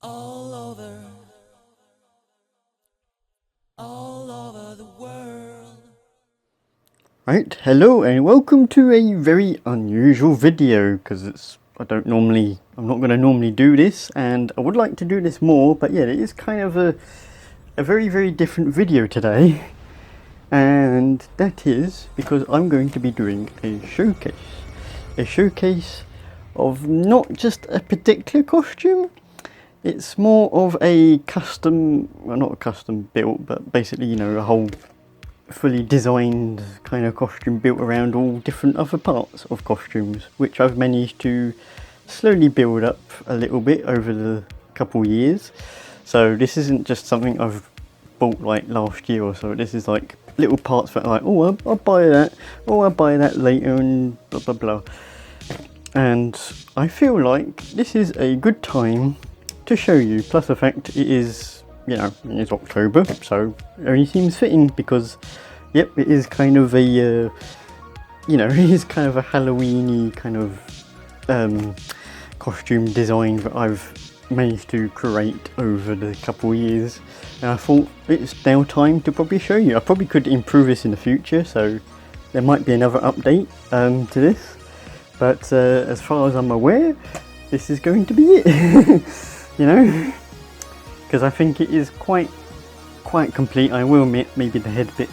all over, all over the world. Right, hello and welcome to a very unusual video because I'm not going to normally do this, and I would like to do this more, but yeah, it is kind of a very different video today, and that is because I'm going to be doing a showcase of not just a particular costume. It's more of a custom, well, not a custom built, but basically, you know, a whole fully designed kind of costume built around all different other parts of costumes, which I've managed to slowly build up a little bit over the couple years. So this isn't just something I've bought like last year or so. This is like little parts that are like, oh, I'll buy that, or I'll buy that later, and blah blah blah. And I feel like this is a good time to show you, plus the fact it is, you know, it's October, so it only seems fitting because, yep, it is kind of a, you know, it is kind of a Halloween-y kind of costume design that I've managed to create over the couple of years. And I thought it's now time to probably show you. I probably could improve this in the future, so there might be another update to this. But as far as I'm aware, this is going to be it. You know, because I think it is quite complete. I will admit, maybe the head bit,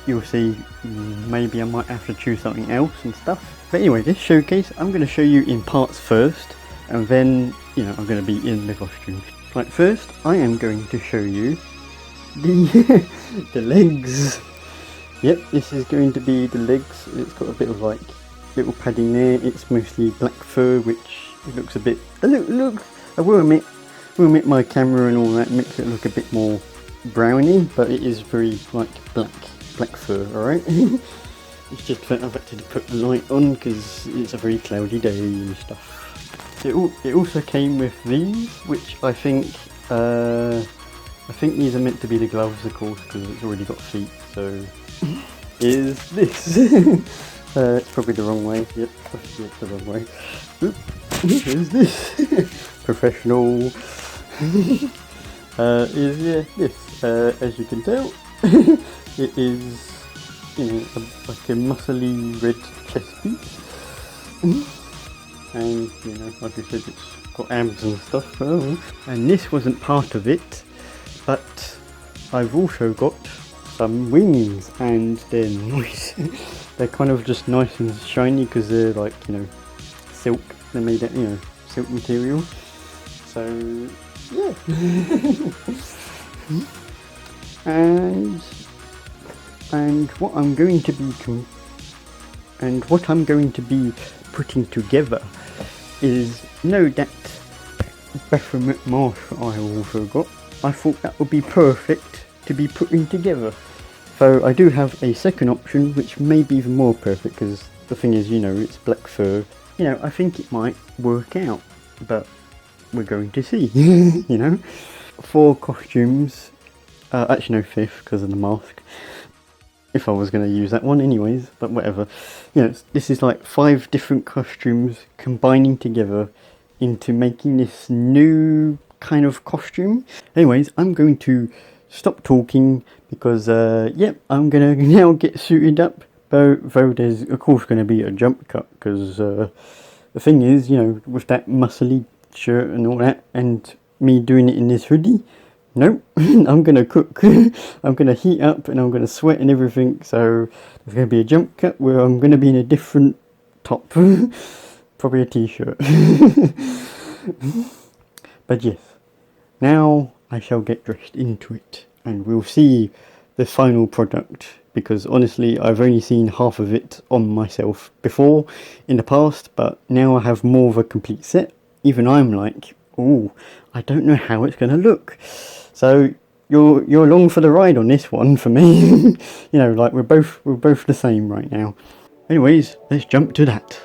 you'll see, maybe I might have to choose something else and stuff. But anyway, this showcase, I'm going to show you in parts first, and then, you know, I'm going to be in the costume. Right, first, I am going to show you the the legs. Yep, this is going to be the legs. It's got a bit of like little padding there. It's mostly black fur, which looks a bit. Look, I will admit my camera and all that makes it look a bit more browny, but it is very like black fur. All right. It's just that I've had to put the light on because it's a very cloudy day and stuff. It also came with these, which I think these are meant to be the gloves, of course, because it's already got feet. So is this? It's probably the wrong way. Yep, it's the wrong way. Oop. Is this? Professional. Is this? As you can tell, it is, you know, like a muscly red chest piece, and you know, like I said, it's got abs and stuff. Oh. And this wasn't part of it, but I've also got some wings, and they're nice. They're kind of just nice and shiny because they're like, you know, silk. They're made out, you know, silk material. So yeah. and what I'm going to be putting together is, you know, that Baphomet mask that I also got. I thought that would be perfect to be putting together. So I do have a second option, which may be even more perfect, because the thing is, you know, it's black fur. You know, I think it might work out, but we're going to see. You know, 4 costumes. Actually, no, 5th because of the mask. If I was going to use that one, anyways, but whatever. You know, this is like 5 different costumes combining together into making this new kind of costume. Anyways, I'm going to stop talking because, yep, I'm going to now get suited up. Though there's of course going to be a jump cut because the thing is, you know, with that muscly shirt and all that, and me doing it in this hoodie, nope, I'm going to cook. I'm going to heat up and I'm going to sweat and everything, so there's going to be a jump cut where I'm going to be in a different top. Probably a t-shirt. But yes, now I shall get dressed into it and we'll see the final product, because honestly I've only seen half of it on myself before in the past, but now I have more of a complete set. Even I'm like, oh, I don't know how it's going to look. So you're along for the ride on this one for me. You know, like we're both the same right now. Anyways, let's jump to that.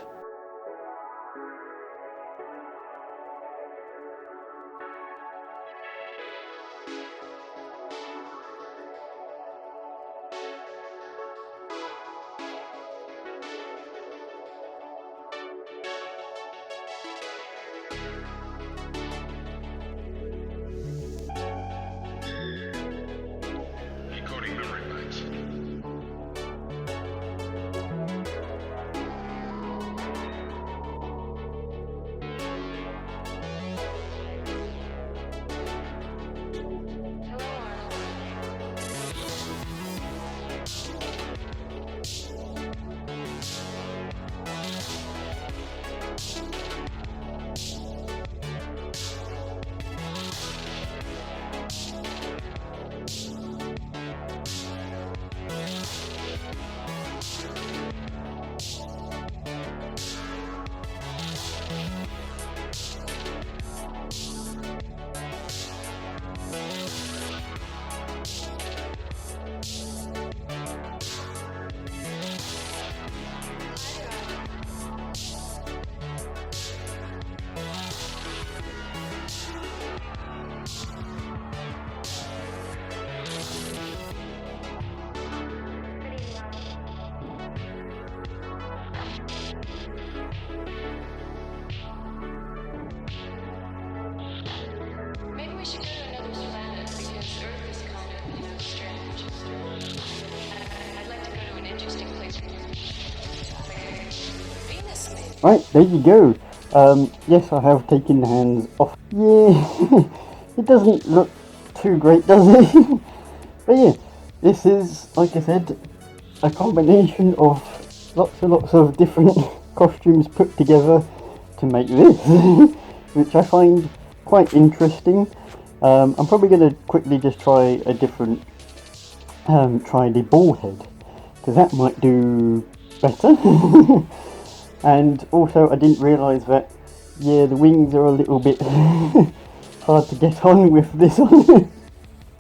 Right, there you go. Yes, I have taken the hands off. Yeah, it doesn't look too great, does it? But yeah, this is, like I said, a combination of lots and lots of different costumes put together to make this, which I find quite interesting. I'm probably going to quickly just try a different, try the ball head, because that might do better. And also I didn't realise that, yeah, the wings are a little bit hard to get on with this one. Is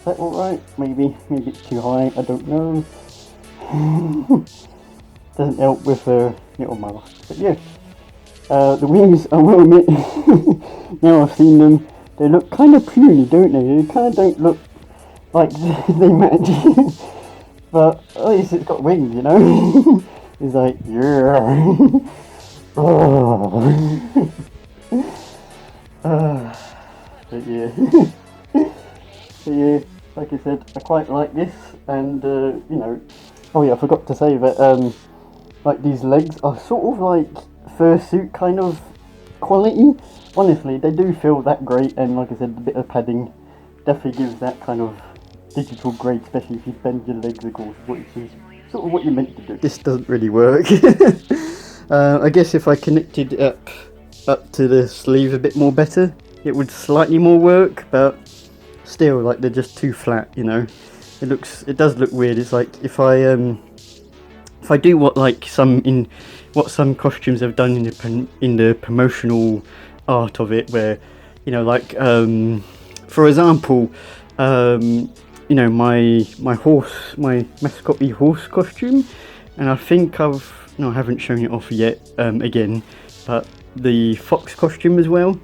that alright? Maybe it's too high, I don't know. Doesn't help with little mouth. But yeah, the wings, I will admit, now I've seen them, they look kind of puny, don't they? They kind of don't look like they match. But at least it's got wings, you know? It's like, yeah. But yeah. So yeah, like I said, I quite like this, and you know, oh yeah, I forgot to say that like these legs are sort of like fursuit kind of quality. Honestly, they do feel that great, and like I said, the bit of padding definitely gives that kind of digital grade, especially if you bend your legs, of course, which is sort of what you're meant to do. This doesn't really work. I guess if I connected it up to the sleeve a bit more better, it would slightly more work, but still, like, they're just too flat, you know. It does look weird. It's like if I do what some costumes have done in the promotional art of it, where, you know, like for example, you know, my mascot horse costume, and I think I haven't shown it off yet again, but the fox costume as well.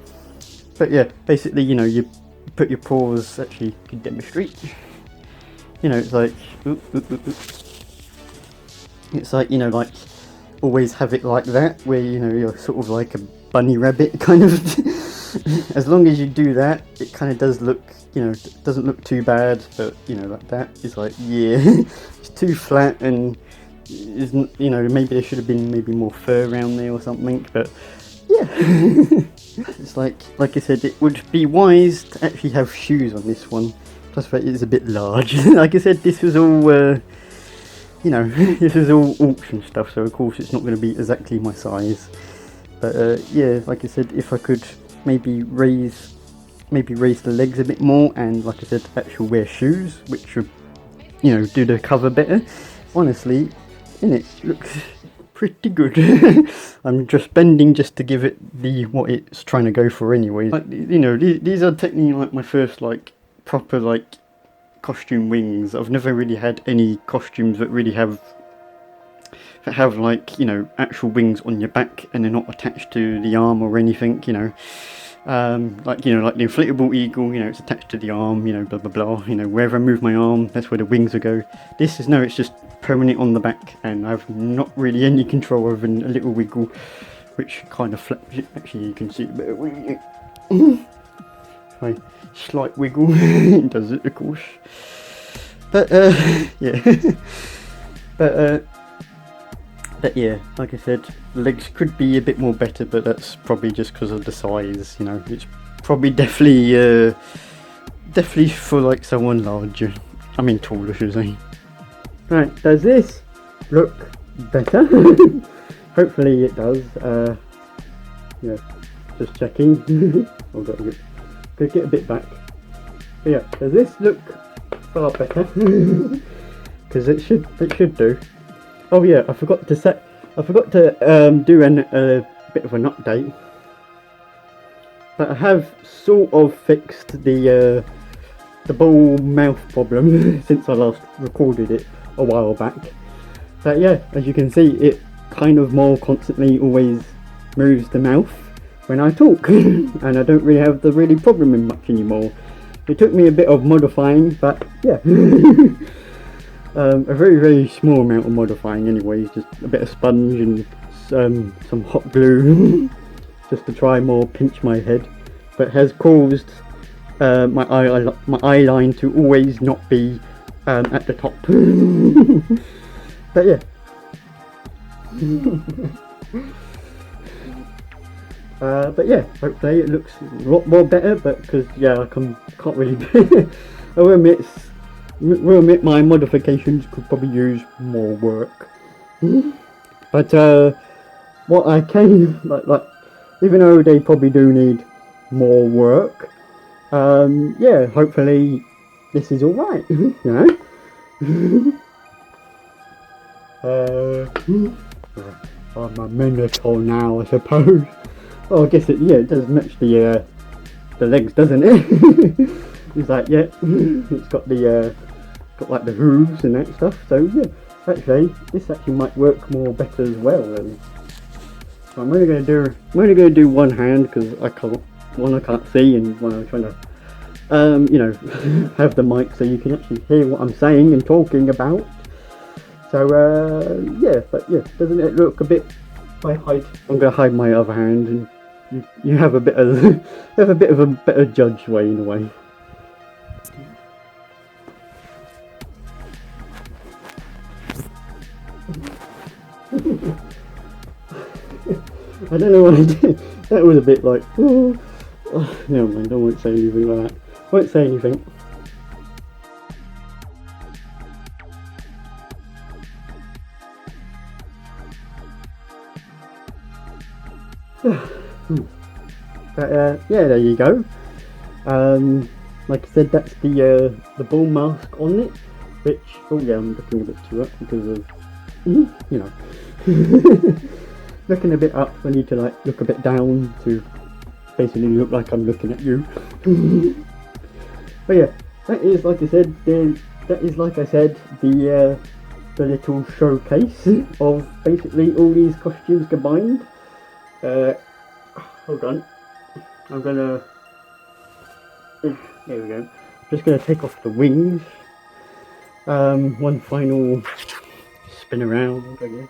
But yeah, basically, you know, you put your paws, actually, you can demonstrate. You know, it's like, it's like, you know, like, always have it like that, where, you know, you're sort of like a bunny rabbit, kind of. As long as you do that, it kind of does look, you know, it doesn't look too bad, but, you know, like that is like, yeah, it's too flat, and isn't, you know, maybe there should have been maybe more fur around there or something, but yeah. It's like I said, it would be wise to actually have shoes on this one, plus that it is a bit large. Like I said, this was all, you know, this is all auction stuff, so of course it's not going to be exactly my size. But yeah, like I said, if I could maybe raise the legs a bit more, and like I said, actually wear shoes, which would, you know, do the cover better. Honestly, it looks pretty good. I'm just bending just to give it what it's trying to go for anyway. Like, you know, these are technically like my first like proper like costume wings. I've never really had any costumes that really have like, you know, actual wings on your back and they're not attached to the arm or anything, you know. Like, you know, like the inflatable eagle, you know, it's attached to the arm, you know, blah blah blah, you know, wherever I move my arm, that's where the wings will go. This is, no, it's just permanent on the back, and I've not really any control over a little wiggle, which kind of flaps it. Actually, you can see a bit of wiggle. A slight wiggle, it does it, of course. But yeah. But yeah, like I said, the legs could be a bit more better, but that's probably just because of the size, you know. It's probably definitely for like someone larger. I mean taller, should I say. Right, does this look better? Hopefully it does. Yeah, just checking. I've got to get a bit back. But yeah, does this look far better? Because it should do. Oh yeah, I forgot to do a bit of an update. But I have sort of fixed the ball mouth problem since I last recorded it a while back. But yeah, as you can see, it kind of more constantly always moves the mouth when I talk, and I don't really have the problem in much anymore. It took me a bit of modifying, but yeah. A very small amount of modifying anyways, just a bit of sponge and some hot glue just to try more pinch my head, but has caused my eye line to always not be at the top. But yeah. But yeah, hopefully it looks a lot more better. But because yeah, I can't really. I will admit my modifications could probably use more work. But what I can like, even though they probably do need more work, yeah, hopefully this is all right. You know. I'm a minotaur now, I suppose. Oh, I guess it does match the legs, doesn't it? It's like, yeah, it's got got like the hooves and that stuff. So yeah, actually, this actually might work more better as well. So I'm only gonna do one hand because I can't see, and one I'm trying to, you know, have the mic so you can actually hear what I'm saying and talking about. So yeah, but yeah, doesn't it look a bit? I'm gonna hide my other hand, and you have a bit of have a bit of a better judge way in a way. I don't know what I did. That was a bit like, oh, never mind. I won't say anything like that. Won't say anything. But yeah, there you go. Like I said, that's the ball mask on it. Which, oh yeah, I'm looking a bit too up because of, you know, looking a bit up. I need to like look a bit down to basically look like I'm looking at you. But yeah, that is like I said. The little showcase of basically all these costumes combined. Hold on. I'm gonna. There we go. I'm just gonna take off the wings. One final spin around, I guess.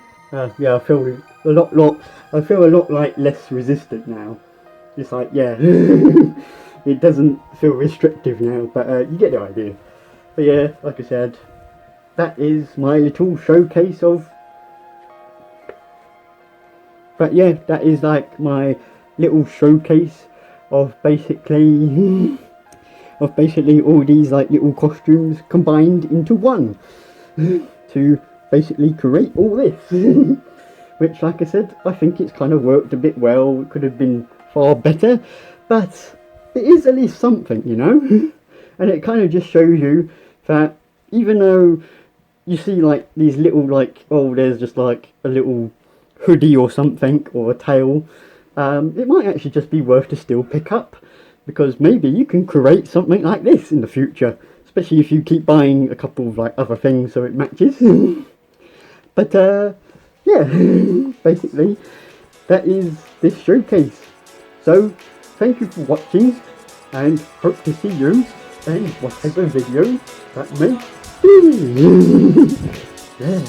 Yeah, I feel a lot like less resistant now. It's like, yeah, it doesn't feel restrictive now, but you get the idea. But yeah, like I said, that is my little showcase of. But yeah, that is like my little showcase of basically all these like little costumes combined into one to basically create all this. Which, like I said, I think it's kind of worked a bit well. It could have been far better, but it is at least something, you know. And it kind of just shows you that even though you see like these little like, oh, there's just like a little hoodie or something or a tail, it might actually just be worth to still pick up, because maybe you can create something like this in the future, especially if you keep buying a couple of like other things so it matches. But yeah, basically that is this showcase. So thank you for watching, and hope to see you in whatever video that may be. Yeah.